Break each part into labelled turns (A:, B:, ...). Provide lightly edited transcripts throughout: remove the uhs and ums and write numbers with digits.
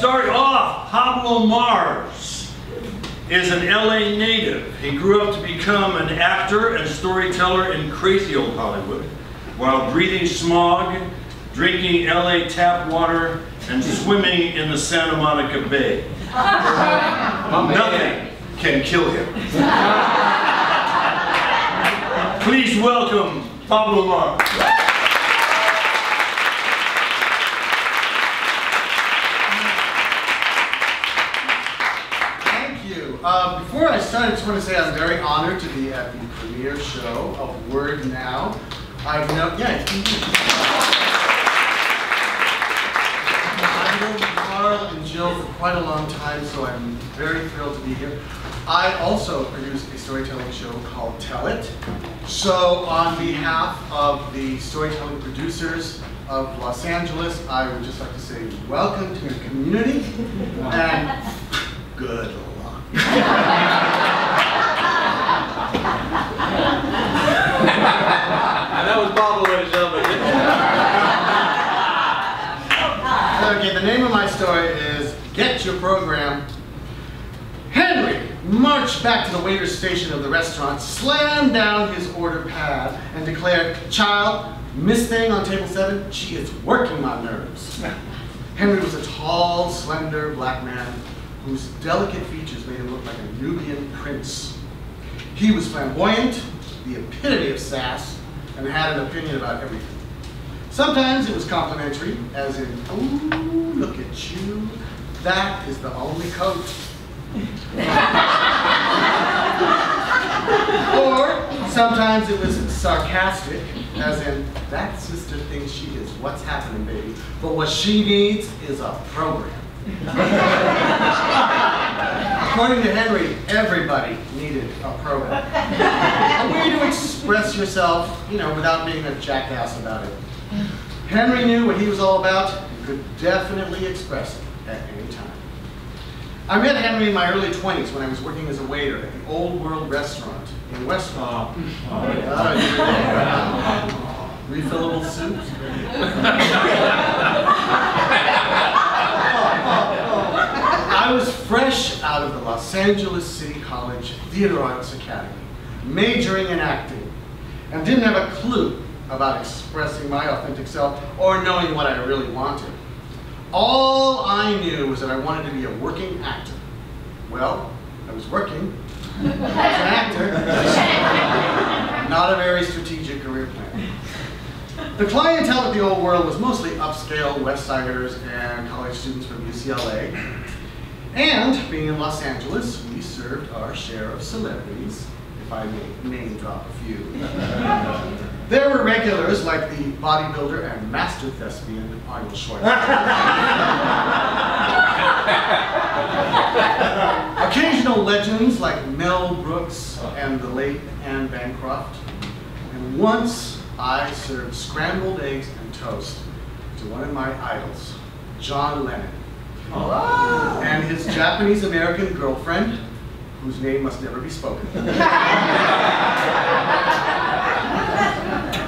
A: start off, Pablo Marz is an LA native. He grew up to become an actor and storyteller in crazy old Hollywood while breathing smog, drinking LA tap water, and swimming in the Santa Monica Bay. Nothing can kill him. Please welcome Pablo Marz.
B: Before I start, I just want to say I'm very honored to be at the premiere show of Word Now. I've known Carl and Jill for quite a long time, so I'm very thrilled to be here. I also produce a storytelling show called Tell It. So on behalf of the storytelling producers of Los Angeles, I would just like to say welcome to your community and good luck.
C: That was Pablo, ladies and gentlemen.
B: Okay, the name of my story is Get Your Program. Henry marched back to the waiter's station of the restaurant, slammed down his order pad, and declared, "Child, Miss Thing on table 7, she is working my nerves." Henry was a tall, slender black man whose delicate features made him look like a Nubian prince. He was flamboyant, the epitome of sass, and had an opinion about everything. Sometimes it was complimentary, as in, "Ooh, look at you, that is the only coat." Or sometimes it was sarcastic, as in, "That sister thinks she is what's happening, baby, but what she needs is a program." According to Henry, everybody needed a program. A way to express yourself, without being a jackass about it. Henry knew what he was all about and could definitely express it at any time. I met Henry in my early 20s when I was working as a waiter at the Old World restaurant in Westmont. Refillable soups. I was fresh out of the Los Angeles City College Theater Arts Academy, majoring in acting, and didn't have a clue about expressing my authentic self or knowing what I really wanted. All I knew was that I wanted to be a working actor. Well, I was working as an actor, not a very strategic career plan. The clientele at the Old World was mostly upscale West Siders and college students from UCLA. And being in Los Angeles, we served our share of celebrities, if I may name drop a few. There were regulars like the bodybuilder and master thespian Arnold Schwarzenegger. Occasional legends like Mel Brooks and the late Anne Bancroft. And once I served scrambled eggs and toast to one of my idols, John Lennon. And his Japanese-American girlfriend, whose name must never be spoken.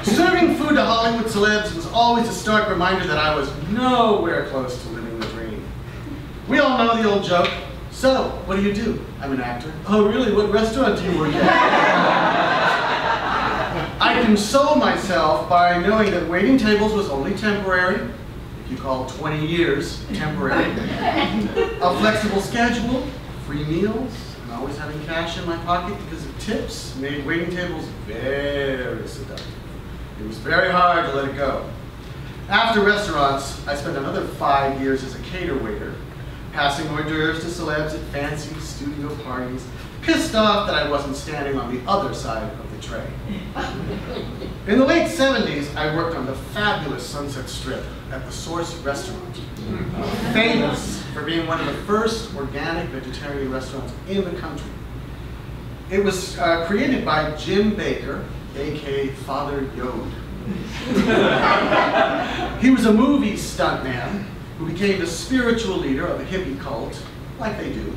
B: Serving food to Hollywood celebs was always a stark reminder that I was nowhere close to living the dream. We all know the old joke. "So, what do you do?" "I'm an actor." "Oh, really? What restaurant do you work at?" I console myself by knowing that waiting tables was only temporary. You call 20 years temporary. A flexible schedule, free meals, and always having cash in my pocket because of tips made waiting tables very seductive. It was very hard to let it go. After restaurants, I spent another 5 years as a cater waiter, passing hors d'oeuvres to celebs at fancy studio parties, pissed off that I wasn't standing on the other side of the tray. In the late 70s, I worked on the fabulous Sunset Strip at the Source restaurant, famous for being one of the first organic vegetarian restaurants in the country. It was created by Jim Baker, aka Father Yod. He was a movie stuntman who became the spiritual leader of a hippie cult, like they do.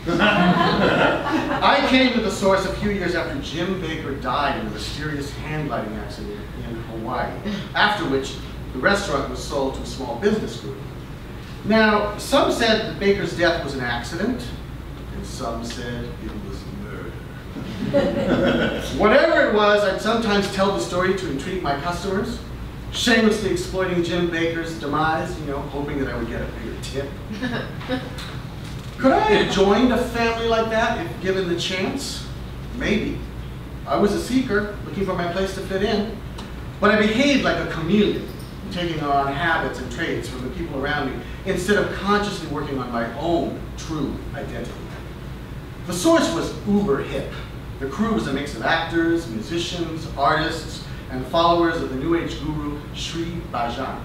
B: I came to the Source a few years after Jim Baker died in a mysterious hand gliding accident in Hawaii, after which the restaurant was sold to a small business group. Now, some said the baker's death was an accident, and some said it was murder. Whatever it was, I'd sometimes tell the story to intrigue my customers, shamelessly exploiting Jim Baker's demise, hoping that I would get a bigger tip. Could I have joined a family like that if given the chance? Maybe. I was a seeker, looking for my place to fit in, but I behaved like a chameleon, taking on habits and traits from the people around me, instead of consciously working on my own true identity. The source was uber hip. The crew was a mix of actors, musicians, artists, and followers of the New Age guru Sri Bhajan.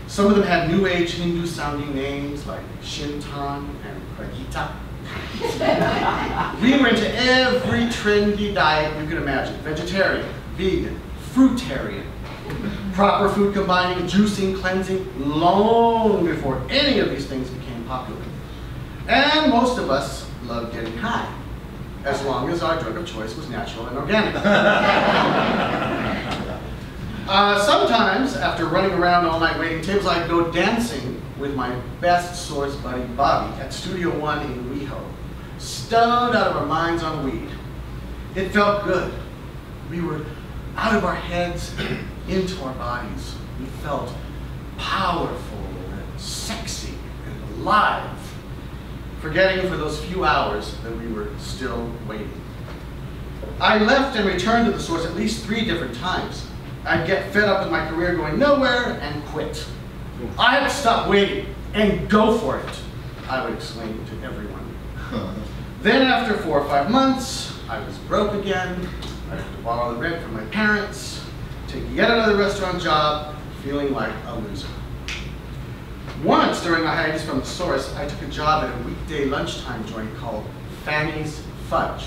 B: Some of them had New Age Hindu-sounding names like Shintan and Pragita. We were into every trendy diet you could imagine: vegetarian, vegan, fruitarian. Proper food combining, juicing, cleansing, long before any of these things became popular. And most of us loved getting high, as long as our drug of choice was natural and organic. Sometimes, after running around all night waiting tables, I'd go dancing with my best source buddy Bobby at Studio One in WeHo, stoned out of our minds on weed. It felt good. We were out of our heads and into our bodies. We felt powerful and sexy and alive, forgetting for those few hours that we were still waiting. I left and returned to the source at least 3 different times. I'd get fed up with my career going nowhere and quit. I had to stop waiting and go for it, I would explain to everyone. Then after 4 or 5 months, I was broke again. I had to borrow the rent from my parents, take yet another restaurant job, feeling like a loser. Once during a hiatus from the source, I took a job at a weekday lunchtime joint called Fanny's Fudge.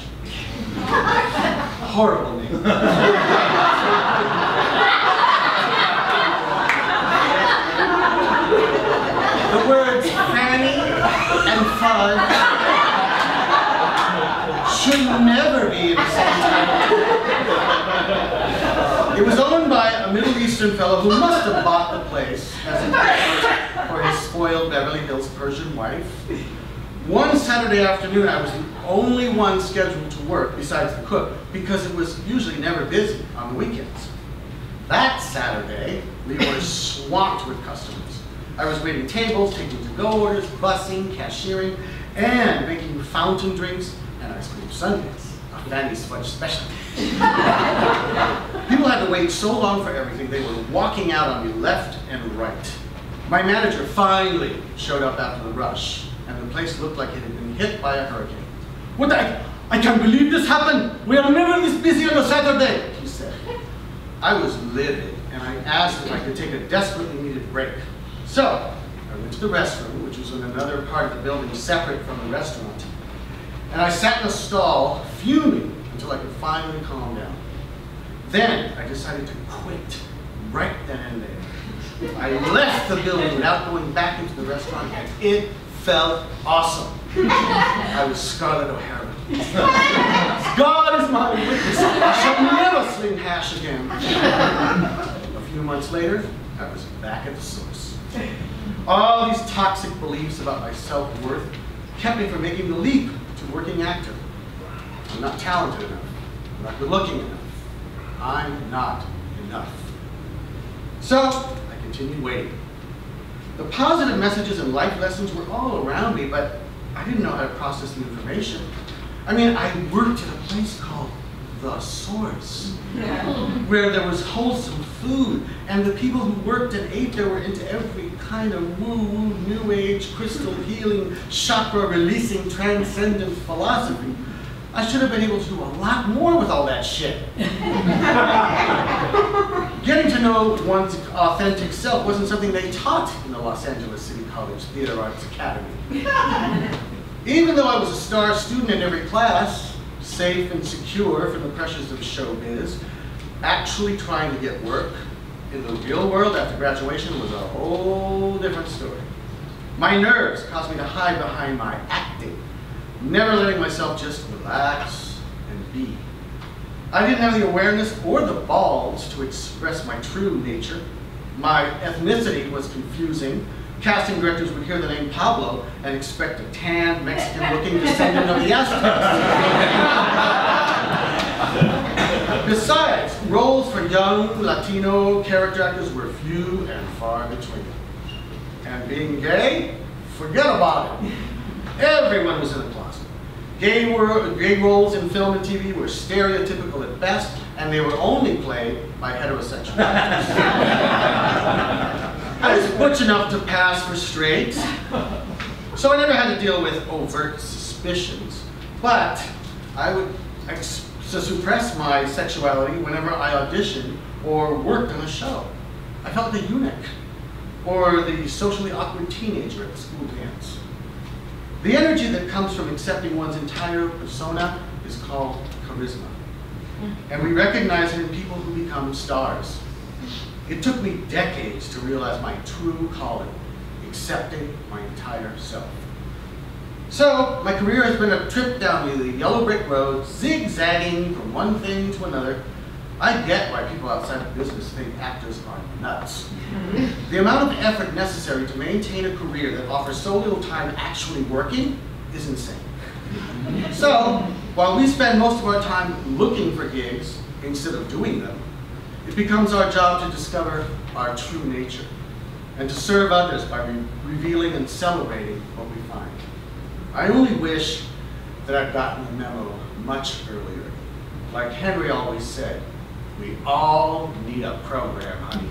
B: Horrible name. The words Fanny and fudge should never be in the same title. It was owned by a Middle Eastern fellow who must have bought the place as a gift for his spoiled Beverly Hills Persian wife. One Saturday afternoon, I was the only one scheduled to work besides the cook, because it was usually never busy on the weekends. That Saturday, we were swamped with customers. I was waiting tables, taking to-go orders, bussing, cashiering, and making fountain drinks and ice cream sundaes, a Fanny's Fudge specialty. People had to wait so long for everything, they were walking out on me left and right. My manager finally showed up after the rush, and the place looked like it had been hit by a hurricane. "What I can't believe this happened! We are never this busy on a Saturday," he said. I was livid, and I asked if I could take a desperately needed break. So, I went to the restroom, which was in another part of the building separate from the restaurant, and I sat in a stall, fuming until I could finally calm down. Then, I decided to quit, right then and there. I left the building without going back into the restaurant, and it felt awesome. I was Scarlett O'Hara. God is my witness, I shall never sling hash again. A few months later, I was back at the source. All these toxic beliefs about my self-worth kept me from making the leap to working actor. I'm not talented enough. I'm not good-looking enough. I'm not enough. So, I continued waiting. The positive messages and life lessons were all around me, but I didn't know how to process the information. I mean, I worked at a place called The Source, where there was wholesome food, and the people who worked and ate there were into every kind of woo-woo, new age, crystal healing, chakra-releasing, transcendent philosophy. I should have been able to do a lot more with all that shit. Getting to know one's authentic self wasn't something they taught in the Los Angeles City College Theater Arts Academy. Even though I was a star student in every class, safe and secure from the pressures of showbiz, actually trying to get work in the real world after graduation was a whole different story. My nerves caused me to hide behind my acting, never letting myself just relax and be. I didn't have the awareness or the balls to express my true nature. My ethnicity was confusing. casting directors would hear the name Pablo and expect a tan, Mexican-looking descendant of the Aztecs. Besides, roles for young Latino character actors were few and far between. And being gay? Forget about it. Everyone was in the closet. Gay roles in film and TV were stereotypical at best, and they were only played by heterosexual actors. I was butch enough to pass for straight, so I never had to deal with overt suspicions, but I would suppress my sexuality whenever I auditioned or worked on a show. I felt the eunuch, or the socially awkward teenager at the school dance. The energy that comes from accepting one's entire persona is called charisma. And we recognize it in people who become stars. It took me decades to realize my true calling, accepting my entire self. So, my career has been a trip down the yellow brick road, zigzagging from one thing to another. I get why people outside of business think actors are nuts. The amount of effort necessary to maintain a career that offers so little time actually working is insane. So, while we spend most of our time looking for gigs instead of doing them, it becomes our job to discover our true nature and to serve others by revealing and celebrating what we find. I only wish that I'd gotten the memo much earlier. Like Henry always said, we all need a program, honey.